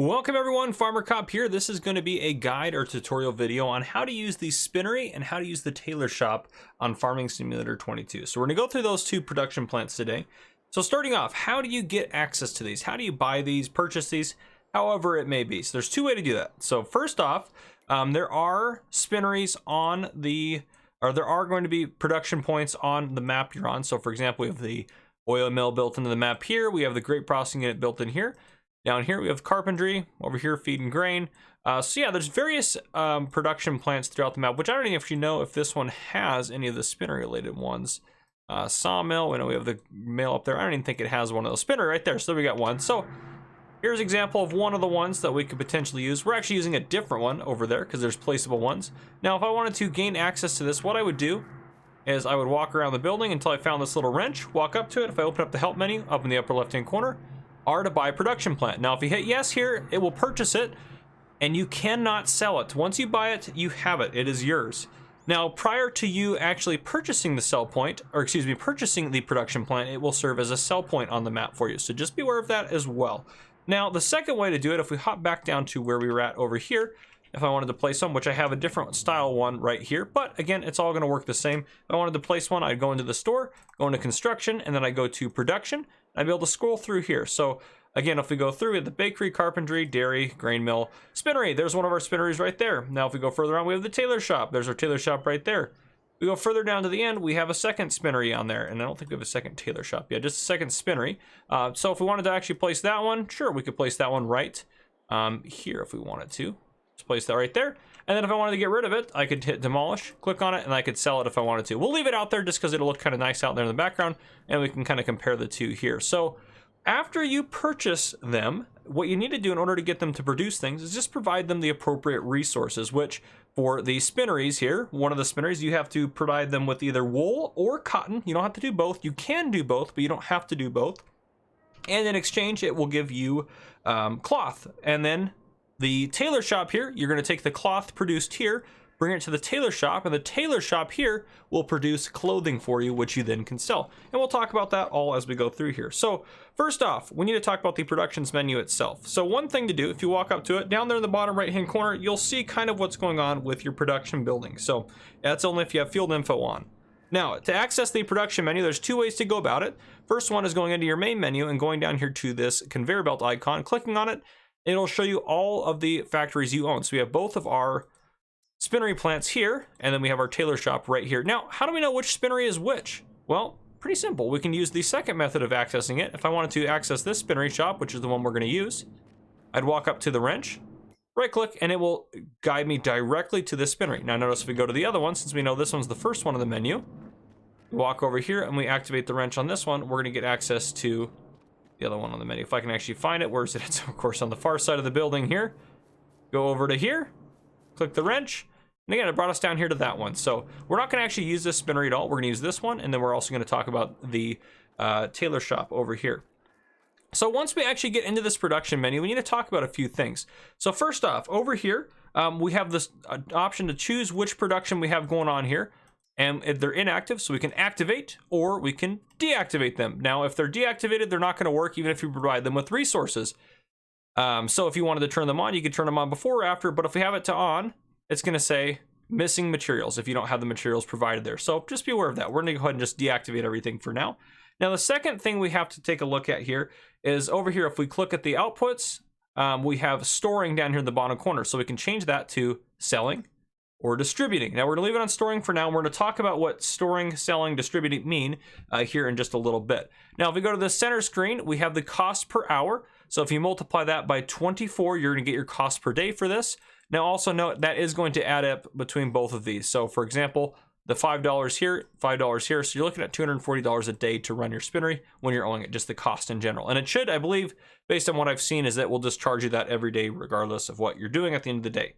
Welcome everyone, Farmer Cop here. This is going to be a guide or tutorial video on how to use the Spinnery and how to use the Tailor shop on Farming Simulator 22. So we're going to go through those two production plants today. So starting off, how do you get access to these? How do you buy these, purchase these, however it may be? So there's two ways to do that. So first off, there are spinneries on the, or there are going to be production points on the map you're on. So for example, we have the oil mill built into the map here. We have the grape processing unit built in here. Down here we have carpentry, over here feeding grain. So yeah, there's various production plants throughout the map, which I don't even actually know if this one has any of the spinner related ones. Sawmill, I know we have the mill up there. I don't even think it has one of those. Spinner right there, so we got one. So here's an example of one of the ones that we could potentially use. We're actually using a different one over there because there's placeable ones. Now if I wanted to gain access to this, what I would do is I would walk around the building until I found this little wrench, walk up to it. If I open up the help menu up in the upper left hand corner, are to buy production plant. Now if you hit yes here, it will purchase it and you cannot sell it. Once you buy it, you have it. It is yours. Now prior to you actually purchasing the sell point, or excuse me, purchasing the production plant, it will serve as a sell point on the map for you. So just be aware of that as well. Now the second way to do it, if we hop back down to where we were at over here, if I wanted to place one, which I have a different style one right here, but again, it's all gonna work the same. If I wanted to place one, I'd go into the store, go into construction, and then I go to production. I'd be able to scroll through here. So again, if we go through, we have the bakery, carpentry, dairy, grain mill, spinnery. There's one of our spinneries right there. Now if we go further on, we have the tailor shop. There's our tailor shop right there. We go further down to the end, we have a second spinnery on there, and I don't think we have a second tailor shop yet, just a second spinnery. So if we wanted to actually place that one, sure, we could place that one right here if we wanted to. Just place that right there. And then if I wanted to get rid of it, I could hit demolish, click on it, and I could sell it if I wanted to. We'll leave it out there just because it'll look kind of nice out there in the background, and we can kind of compare the two here. So after you purchase them, what you need to do in order to get them to produce things is just provide them the appropriate resources, which for the spinneries here, one of the spinneries, you have to provide them with either wool or cotton. You don't have to do both. You can do both, but you don't have to do both. And in exchange, it will give you cloth. And then the tailor shop here, you're going to take the cloth produced here, bring it to the tailor shop, and the tailor shop here will produce clothing for you, which you then can sell. And we'll talk about that all as we go through here. So first off, we need to talk about the productions menu itself. So one thing to do, if you walk up to it, down there in the bottom right hand corner, you'll see kind of what's going on with your production building. So that's only if you have field info on. Now, to access the production menu, there's two ways to go about it. First one is going into your main menu and going down here to this conveyor belt icon, clicking on it. It'll show you all of the factories you own. So we have both of our spinnery plants here, and then we have our tailor shop right here. Now, how do we know which spinnery is which? Well, pretty simple. We can use the second method of accessing it. If I wanted to access this spinnery shop, which is the one we're going to use, I'd walk up to the wrench, right click, and it will guide me directly to this spinnery. Now notice if we go to the other one, since we know this one's the first one in the menu, we walk over here and we activate the wrench on this one, we're going to get access to the other one on the menu. If I can actually find it, where is it? It's of course on the far side of the building here. Go over to here, click the wrench, and again, it brought us down here to that one. So we're not going to actually use this spinnery at all. We're going to use this one, and then we're also going to talk about the tailor shop over here. So once we actually get into this production menu, we need to talk about a few things. So first off, over here, we have this option to choose which production we have going on here. And if they're inactive, so we can activate or we can deactivate them. Now, if they're deactivated, they're not going to work even if you provide them with resources. So if you wanted to turn them on, you could turn them on before or after, but if we have it to on, it's going to say missing materials if you don't have the materials provided there. So just be aware of that. We're going to go ahead and just deactivate everything for now. Now, the second thing we have to take a look at here is over here. If we click at the outputs, we have storing down here in the bottom corner. So we can change that to selling or distributing. Now we're gonna leave it on storing for now. We're gonna talk about what storing, selling, distributing mean here in just a little bit. Now, if we go to the center screen, we have the cost per hour. So if you multiply that by 24, you're gonna get your cost per day for this. Now also note that is going to add up between both of these. So for example, the $5 here, $5 here. So you're looking at $240 a day to run your spinnery when you're owning it, just the cost in general. And it should, I believe, based on what I've seen, is that we'll just charge you that every day regardless of what you're doing at the end of the day.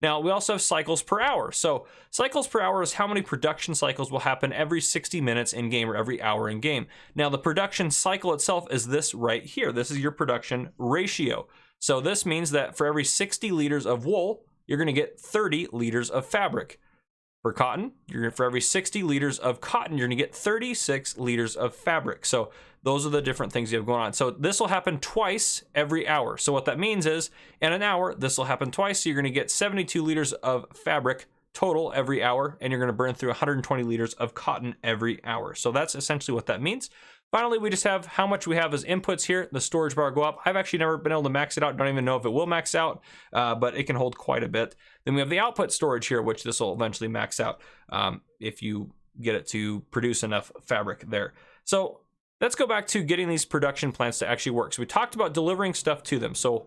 Now, we also have cycles per hour. So cycles per hour is how many production cycles will happen every 60 minutes in game or every hour in game. Now, the production cycle itself is this right here. This is your production ratio. So this means that for every 60 liters of wool, you're going to get 30 liters of fabric. For cotton, for every 60 liters of cotton, you're gonna get 36 liters of fabric. So those are the different things you have going on. So this will happen twice every hour. So what that means is in an hour, this will happen twice. So you're gonna get 72 liters of fabric total every hour, and you're gonna burn through 120 liters of cotton every hour. So that's essentially what that means. Finally, we just have how much we have as inputs here. The storage bar go up. I've actually never been able to max it out. Don't even know if it will max out, but it can hold quite a bit. Then we have the output storage here, which this will eventually max out if you get it to produce enough fabric there. So let's go back to getting these production plants to actually work. So we talked about delivering stuff to them. So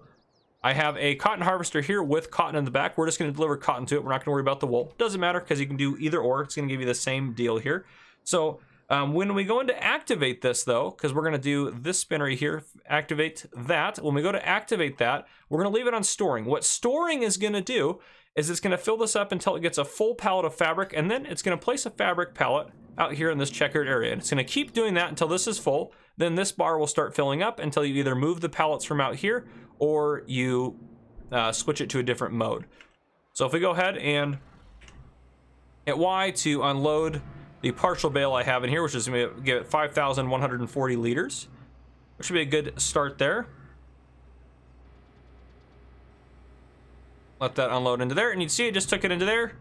I have a cotton harvester here with cotton in the back. We're just going to deliver cotton to it. We're not going to worry about the wool. Doesn't matter because you can do either or. It's going to give you the same deal here. So when we go into activate this though, because we're going to do this spinnery here, activate that. When we go to activate that, we're going to leave it on storing. What storing is going to do is it's going to fill this up until it gets a full pallet of fabric, and then it's going to place a fabric pallet out here in this checkered area. And it's going to keep doing that until this is full. Then this bar will start filling up until you either move the pallets from out here or you switch it to a different mode. So if we go ahead and hit Y to unload the partial bale I have in here, which is going to give it 5,140 liters, which should be a good start there. Let that unload into there, and you can see it just took it into there.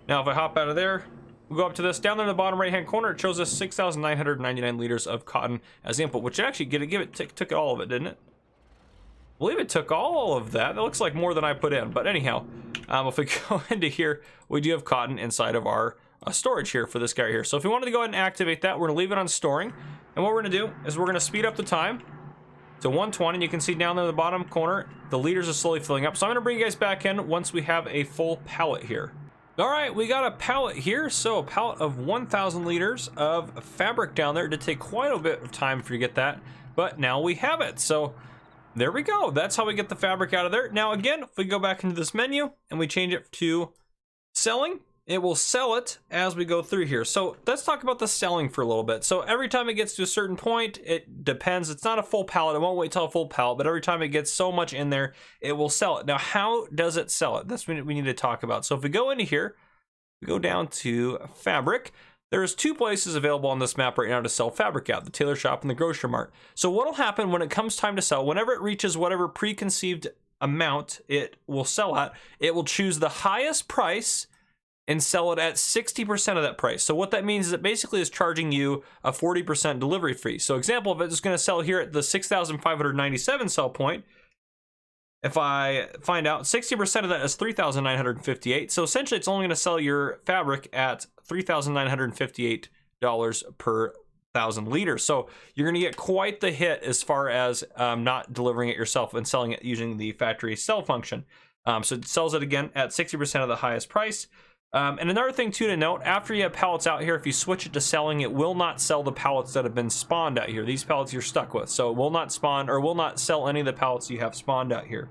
Now if I hop out of there, we'll go up to this. Down there in the bottom right hand corner, it shows us 6,999 liters of cotton as input, which actually took all of it, didn't it? I believe it took all of that. That looks like more than I put in, but anyhow, if we go into here, we do have cotton inside of our storage here for this guy here. So if we wanted to go ahead and activate that, we're gonna leave it on storing, and what we're gonna do is we're gonna speed up the time to 120, and you can see down there in the bottom corner the liters are slowly filling up. So I'm gonna bring you guys back in once we have a full pallet here. All right, we got a pallet here. So a pallet of 1,000 liters of fabric down there. It did take quite a bit of time for you to get that, but now we have it. So there we go. That's how we get the fabric out of there. Now again, if we go back into this menu and we change it to selling, it will sell it as we go through here. So let's talk about the selling for a little bit. So every time it gets to a certain point, it depends. It's not a full pallet. It won't wait till a full pallet, but every time it gets so much in there, it will sell it. Now, how does it sell it? That's what we need to talk about. So if we go into here, we go down to fabric. There's two places available on this map right now to sell fabric at, the tailor shop and the grocery mart. So what'll happen when it comes time to sell, whenever it reaches whatever preconceived amount it will sell at, it will choose the highest price and sell it at 60% of that price. So what that means is it basically is charging you a 40% delivery fee. So example, if it's gonna sell here at the 6,597 sell point, if I find out 60% of that is 3,958, so essentially it's only gonna sell your fabric at $3,958 per 1,000 liters. So you're gonna get quite the hit as far as not delivering it yourself and selling it using the factory sell function. So it sells it again at 60% of the highest price. And another thing too to note, after you have pallets out here, if you switch it to selling, it will not sell the pallets that have been spawned out here. These pallets you're stuck with, so it will not spawn or will not sell any of the pallets you have spawned out here.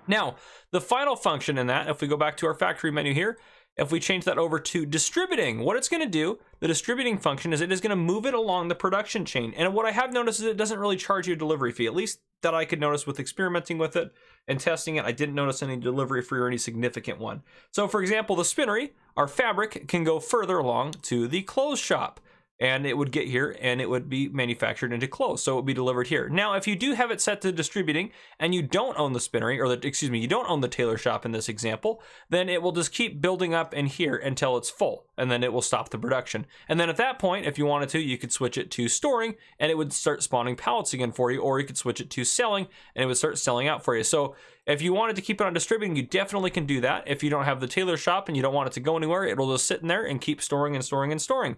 Now, the final function in that, if we go back to our factory menu here, if we change that over to distributing, what it's going to do, the distributing function, is it is going to move it along the production chain. And what I have noticed is it doesn't really charge you a delivery fee, at least that I could notice with experimenting with it and testing it. I didn't notice any delivery fee or any significant one. So for example, the spinnery, our fabric can go further along to the clothes shop, and it would get here and it would be manufactured into clothes. So it would be delivered here. Now, if you do have it set to distributing and you don't own the spinnery, or you don't own the tailor shop in this example, then it will just keep building up in here until it's full, and then it will stop the production. And then at that point, if you wanted to, you could switch it to storing and it would start spawning pallets again for you, or you could switch it to selling and it would start selling out for you. So if you wanted to keep it on distributing, you definitely can do that. If you don't have the tailor shop and you don't want it to go anywhere, it'll just sit in there and keep storing and storing and storing.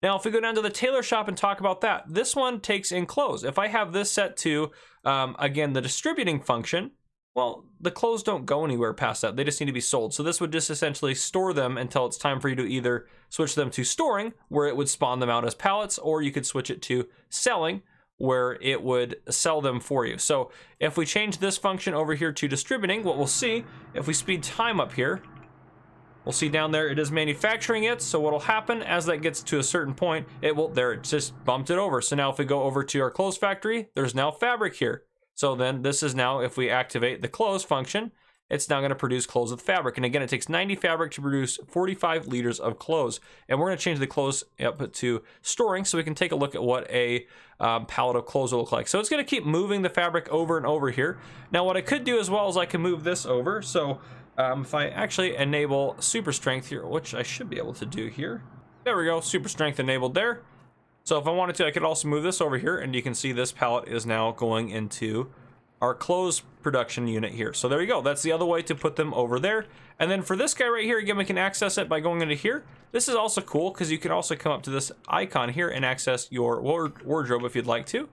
Now, if we go down to the tailor shop and talk about that, this one takes in clothes. If I have this set to, again, the distributing function, well, the clothes don't go anywhere past that. They just need to be sold. So this would just essentially store them until it's time for you to either switch them to storing, where it would spawn them out as pallets, or you could switch it to selling, where it would sell them for you. So if we change this function over here to distributing, what we'll see, if we speed time up here, we'll see down there it is manufacturing it. So what'll happen as that gets to a certain point, it just bumped it over. So now if we go over to our clothes factory, there's now fabric here. So then this is now, if we activate the close function it's now going to produce clothes with fabric. And again, it takes 90 fabric to produce 45 liters of clothes. And we're going to change the clothes output to storing so we can take a look at what a pallet of clothes will look like. So it's going to keep moving the fabric over and over here. Now what I could do as well is I can move this over. So if I actually enable super strength here, which I should be able to do here. There we go, super strength enabled there. So if I wanted to, I could also move this over here, and you can see this pallet is now going into our clothes production unit here. So there you go. That's the other way to put them over there. And then for this guy right here, again, we can access it by going into here. This is also cool because you can also come up to this icon here and access your wardrobe if you'd like to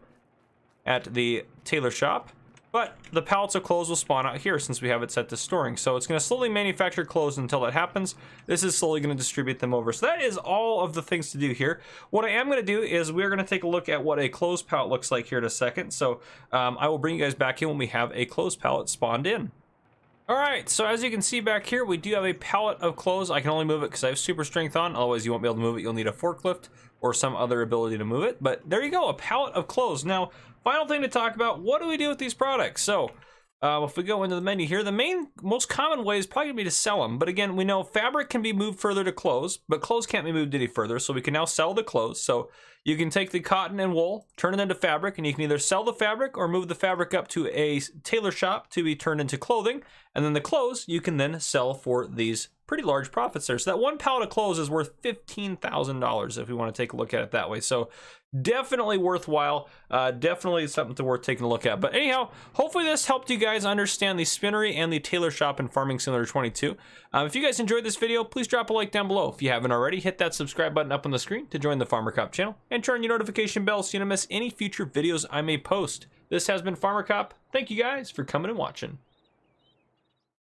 at the Tailor shop. But the pallets of clothes will spawn out here since we have it set to storing. So it's going to slowly manufacture clothes until that happens. This is slowly going to distribute them over. So that is all of the things to do here. What I am going to do is we're going to take a look at what a clothes pallet looks like here in a second. So I will bring you guys back in when we have a clothes pallet spawned in. All right, so as you can see back here, we do have a pallet of clothes. I can only move it because I have super strength on. Otherwise, you won't be able to move it. You'll need a forklift or some other ability to move it. But there you go, a pallet of clothes. Now, final thing to talk about, what do we do with these products? So if we go into the menu here, the most common way is probably going to be to sell them. But again, we know fabric can be moved further to clothes, but clothes can't be moved any further. So we can now sell the clothes. So you can take the cotton and wool, turn it into fabric, and you can either sell the fabric or move the fabric up to a tailor shop to be turned into clothing. And then the clothes you can then sell for these pretty large profits there. So that one pallet of clothes is worth $15,000 if we want to take a look at it that way. So definitely worthwhile, definitely something worth taking a look at. But anyhow, hopefully this helped you guys understand the Spinnery and the Tailor shop in Farming Simulator 22. If you guys enjoyed this video, please drop a like down below. If you haven't already, hit that subscribe button up on the screen to join the Farmer Cop channel and turn your notification bell so you don't miss any future videos I may post. This has been Farmer Cop. Thank you guys for coming and watching.